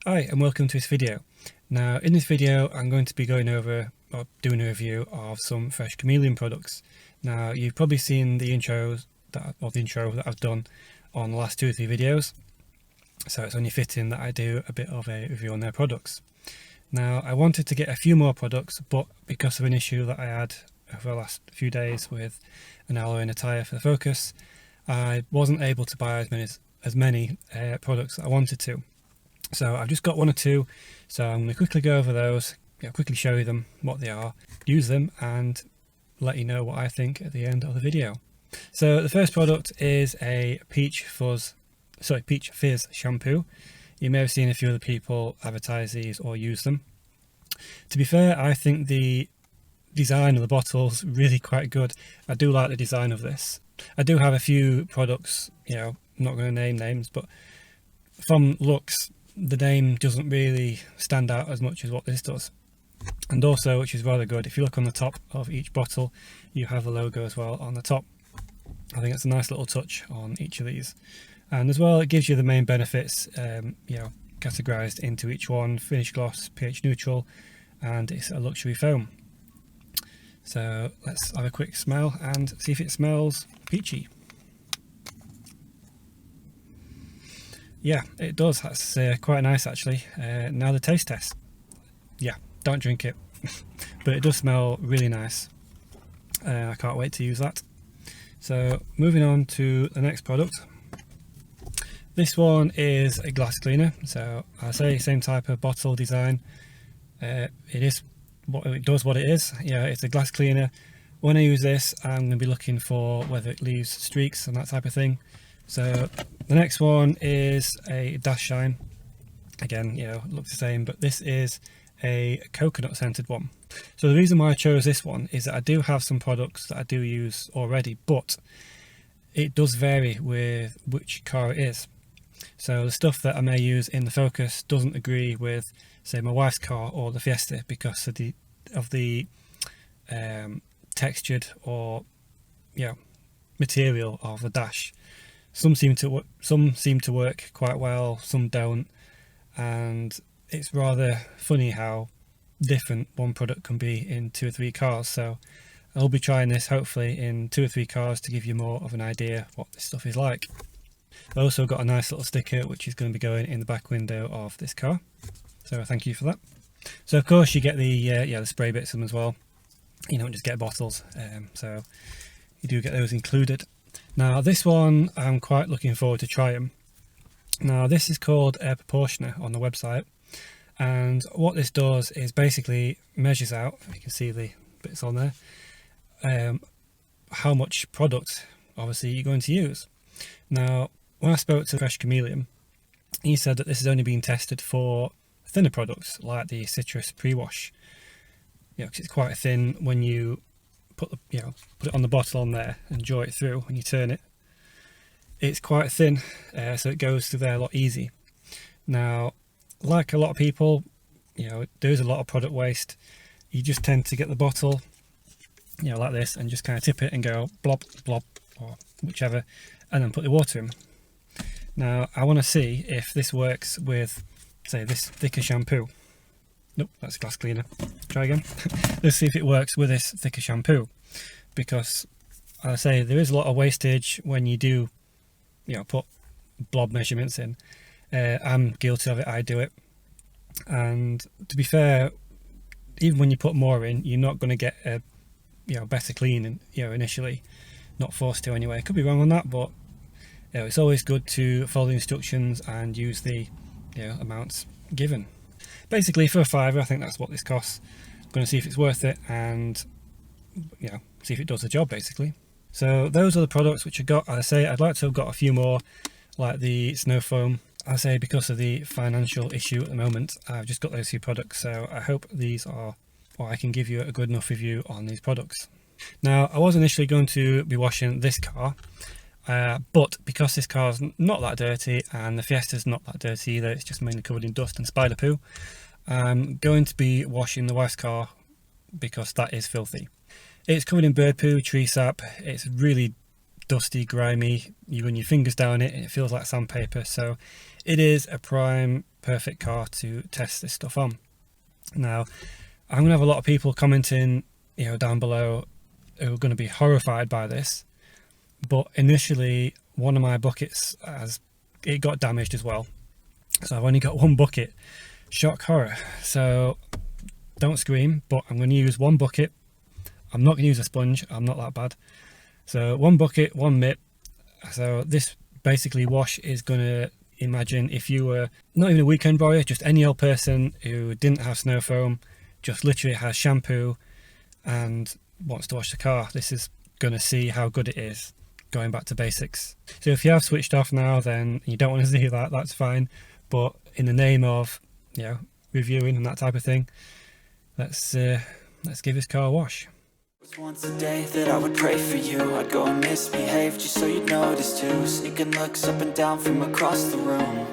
Hi and welcome to this video. Now in this video I'm going to be going over or doing a review of some Fresh Chameleon products. Now you've probably seen the intro that I've done on the last 2 or 3 videos, so it's only fitting that I do a bit of a review on their products. Now I wanted to get a few more products, but because of an issue that I had over the last few days with an alloy in a tyre for the Focus, I wasn't able to buy as many products that I wanted to. So I've just got 1 or 2, so I'm going to quickly go over those, quickly show you them, what they are, use them and let you know what I think at the end of the video. So the first product is a Peach Fizz shampoo. You may have seen a few other people advertise these or use them. To be fair, I think the design of the bottle's really quite good. I do like the design of this. I do have a few products, I'm not going to name names, but from looks, the name doesn't really stand out as much as what this does. And also, which is rather good, if you look on the top of each bottle, you have a logo as well on the top. I think it's a nice little touch on each of these. And as well, it gives you the main benefits, categorized into each one: finish gloss, pH neutral, and it's a luxury foam. So let's have a quick smell and see if it smells peachy. Yeah, it does. That's quite nice actually. Now the taste test. Yeah, don't drink it, but it does smell really nice. I can't wait to use that. So moving on to the next product. This one is a glass cleaner. So I say same type of bottle design. It does what it is. Yeah, it's a glass cleaner. When I use this, I'm going to be looking for whether it leaves streaks and that type of thing. So the next one is a Dash Shine. Again, looks the same, but this is a coconut scented one. So the reason why I chose this one is that I do have some products that I do use already, but it does vary with which car it is. So the stuff that I may use in the Focus doesn't agree with, say, my wife's car or the Fiesta because of the textured or material of the dash. Some seem to work quite well, some don't, and it's rather funny how different one product can be in 2 or 3 cars. So I'll be trying this hopefully in 2 or 3 cars to give you more of an idea what this stuff is like. I also got a nice little sticker which is going to be going in the back window of this car, so thank you for that. So of course you get the spray bits in them as well. You don't just get bottles, so you do get those included. Now this one I'm quite looking forward to trying. Now this is called Air Proportioner on the website, and what this does is basically measures out, you can see the bits on there, how much product obviously you're going to use. Now when I spoke to Fresh Chameleon, he said that this has only been tested for thinner products like the citrus pre-wash, because it's quite thin. When you put it on the bottle on there and draw it through when you turn it, it's quite thin, so it goes through there a lot easy. Now, like a lot of people, there's a lot of product waste. You just tend to get the bottle like this and just kind of tip it and go blob blob or whichever, and then put the water in. Now I want to see if this works with, say, this thicker shampoo. Nope, that's a glass cleaner. Try again. Let's see if it works with this thicker shampoo, because as I say, there is a lot of wastage when you do put blob measurements in. I'm guilty of it, I do it, and to be fair, even when you put more in, you're not going to get a better clean initially, not forced to anyway. Could be wrong on that, but it's always good to follow the instructions and use the amounts given. Basically for a £5, I think that's what this costs. I'm going to see if it's worth it and see if it does the job basically. So those are the products which I got. As I say, I'd like to have got a few more, like the snow foam. I say because of the financial issue at the moment, I've just got those 2 products, so I hope these are, or I can give you a good enough review on these products. Now I was initially going to be washing this car, but because this car's not that dirty and the Fiesta's not that dirty either, it's just mainly covered in dust and spider poo, I'm going to be washing the wife's car because that is filthy. It's covered in bird poo, tree sap, it's really dusty, grimy. You run your fingers down it and it feels like sandpaper, so it is a prime perfect car to test this stuff on. Now, I'm going to have a lot of people commenting, down below, who are going to be horrified by this. But initially, one of my buckets it got damaged as well. So I've only got one bucket. Shock horror. So don't scream, but I'm going to use one bucket. I'm not going to use a sponge. I'm not that bad. So one bucket, one mitt. So this basically wash is going to, imagine if you were not even a weekend warrior, just any old person who didn't have snow foam, just literally has shampoo and wants to wash the car. This is going to see how good it is, going back to basics. So if you have switched off now, then you don't want to see that, that's fine. But in the name of, reviewing and that type of thing, let's give this car a wash. Once a day that I would pray for you, I'd go and misbehave just so you'd notice too. Sneaking looks up and down from across the room,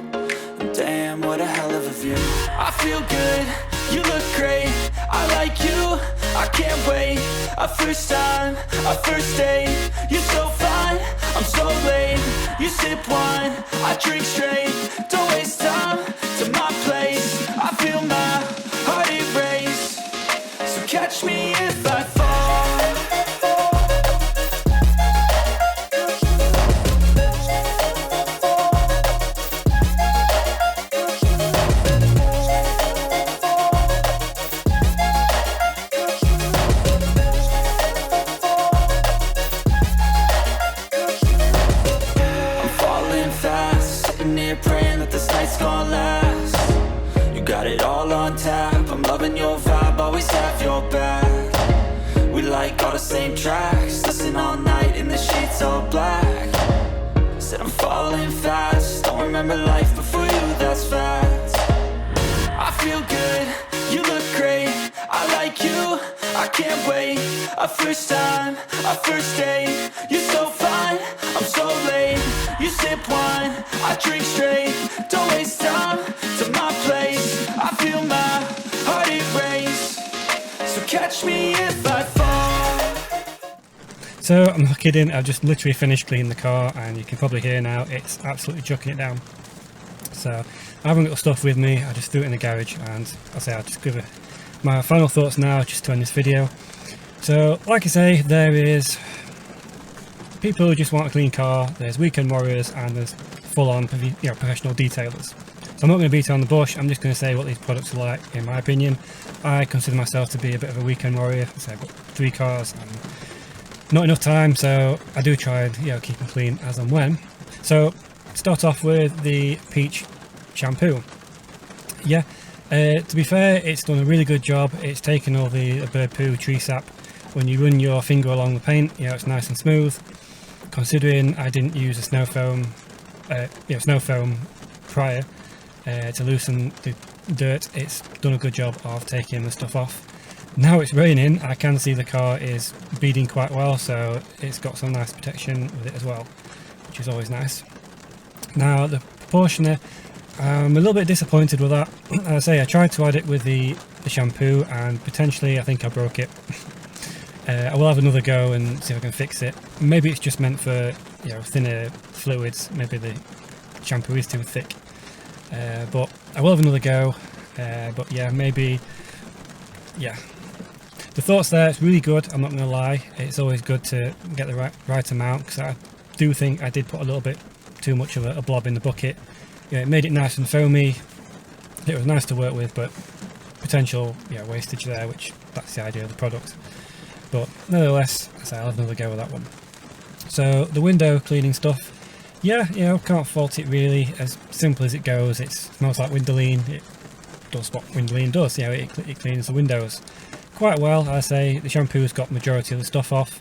and damn, what a hell of a view. I feel good, you look great, I like you, I can't wait. A first time, a first date, you're so fine, I'm so late. You sip wine, I drink straight, don't waste time to my place. I feel my heart erase, so catch me if I fall. Praying that this night's gonna last. You got it all on tap, I'm loving your vibe, always have your back. We like all the same tracks, listen all night in the sheets all black. Said I'm falling fast, don't remember life before you, that's fact. I feel good, you look great, I like you, I can't wait. A first time, a first date, you're so fine, I'm so late. You sip wine, I drink straight, don't waste time to my place. I feel my heart erase, so catch me if I fall. So I'm not kidding, I've just literally finished cleaning the car, and you can probably hear now it's absolutely chucking it down. So I haven't got the stuff with me, I just threw it in the garage, and I'll just give it my final thoughts now just to end this video. So like I say, there is people who just want a clean car, there's weekend warriors, and there's full-on professional detailers. So I'm not going to beat around the bush, I'm just going to say what these products are like in my opinion. I consider myself to be a bit of a weekend warrior, so I've got 3 cars and not enough time, so I do try and keep them clean as and when. So start off with the peach shampoo. To be fair, it's done a really good job. It's taken all the bird poo, tree sap. When you run your finger along the paint, it's nice and smooth. Considering I didn't use a snow foam prior to loosen the dirt, it's done a good job of taking the stuff off. Now it's raining, I can see the car is beading quite well, so it's got some nice protection with it as well, which is always nice. Now the proportioner, I'm a little bit disappointed with that. As I say, I tried to add it with the shampoo, and potentially I think I broke it. I will have another go and see if I can fix it. Maybe it's just meant for thinner fluids, maybe the shampoo is too thick. But I will have another go. But maybe the thoughts there, it's really good, I'm not going to lie. It's always good to get the right amount, because I do think I did put a little bit too much of a blob in the bucket. It made it nice and foamy, it was nice to work with, but potential wastage there, which that's the idea of the product. But nevertheless, I'll have another go with that one. So the window cleaning stuff, can't fault it really. As simple as it goes, it smells like Windoline. It does what Windoline does, it cleans the windows quite well. I say the shampoo's got majority of the stuff off.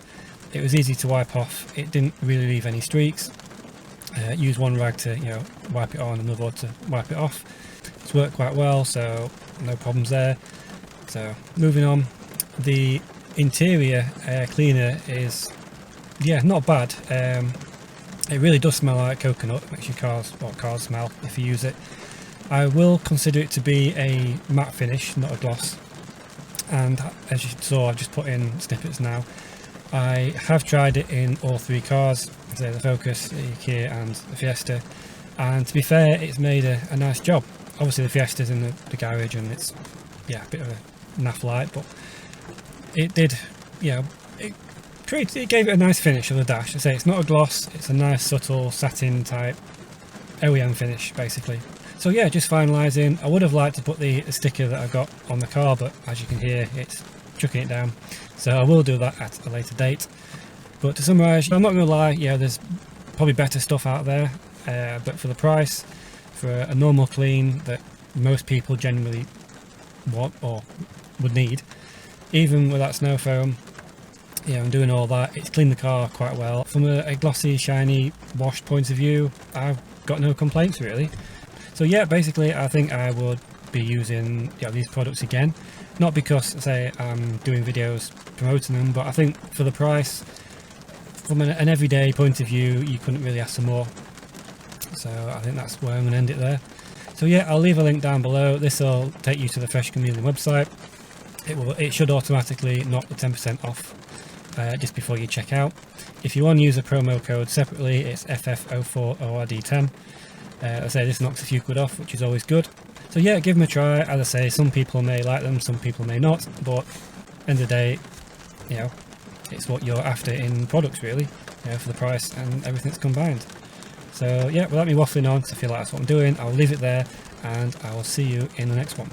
It was easy to wipe off, it didn't really leave any streaks. Use one rag to wipe it on, another one to wipe it off. It's worked quite well, so no problems there. So moving on, the interior cleaner is not bad. It really does smell like coconut, makes your cars smell if you use it. I will consider it to be a matte finish, not a gloss, and as you saw, I've just put in snippets now. I have tried it in all 3 cars, so the Focus, the Kia and the Fiesta, and to be fair, it's made a nice job Obviously the Fiesta's in the garage and it's, yeah, a bit of a naff light, but it did, you know, it gave it a nice finish on the dash. I say it's not a gloss, it's a nice subtle satin type OEM finish basically. So yeah, just finalising. I would have liked to put the sticker that I got on the car, but as you can hear, it's chucking it down. So I will do that at a later date. But to summarise, I'm not going to lie, yeah, there's probably better stuff out there, but for the price, for a normal clean that most people generally want or would need, even with that snow foam, yeah, I'm doing all that. It's cleaned the car quite well. From a glossy, shiny, washed point of view, I've got no complaints really. So yeah, basically I think I would be using, yeah, these products again. Not because, say, I'm doing videos promoting them, but I think for the price, from an everyday point of view, you couldn't really ask for more. So I think that's where I'm going to end it there. So yeah, I'll leave a link down below. This will take you to the Fresh Chameleon website. It should automatically knock the 10% off just before you check out. If you want to use a promo code separately, it's FF04ORD10. I say this knocks a few quid off, which is always good. So yeah, give them a try. As I say, some people may like them, some people may not, but end of the day, you know, it's what you're after in products really, you know, for the price and everything's combined. So yeah, without me waffling on, because I feel like that's what I'm doing, I'll leave it there and I will see you in the next one.